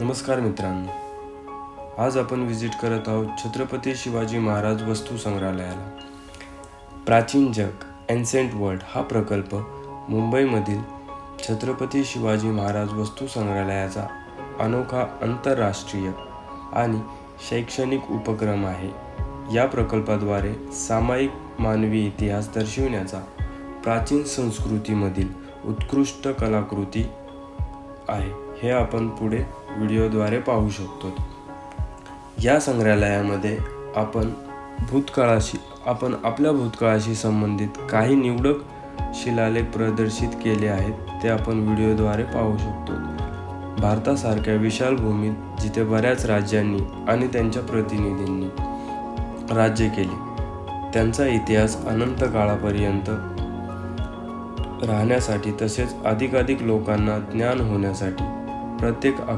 नमस्कार मित्रांनो, आज आपण विजिट करत आहोत छत्रपती शिवाजी महाराज वस्तू संग्रहालयाला. प्राचीन जग एन्सेंट वर्ल्ड हा प्रकल्प मुंबईमधील छत्रपती शिवाजी महाराज वस्तू संग्रहालयाचा अनोखा आंतरराष्ट्रीय आणि शैक्षणिक उपक्रम आहे. या प्रकल्पाद्वारे सामायिक मानवी इतिहास दर्शविण्याचा प्राचीन संस्कृतीमधील उत्कृष्ट कलाकृती आहे हे आपण पुढे व्हिडिओद्वारे पाहू शकतो. या संग्रहालयामध्ये आपण आपल्या भूतकाळाशी संबंधित काही निवडक शिलालेख प्रदर्शित केले आहेत ते आपण व्हिडिओद्वारे पाहू शकतो. भारतासारख्या विशाल भूमीत जिथे बऱ्याच राज्यांनी आणि त्यांच्या प्रतिनिधींनी राज्य केले, त्यांचा इतिहास अनंत काळापर्यंत राहण्यासाठी तसेच अधिकाधिक लोकांना ज्ञान होण्यासाठी प्रत्येक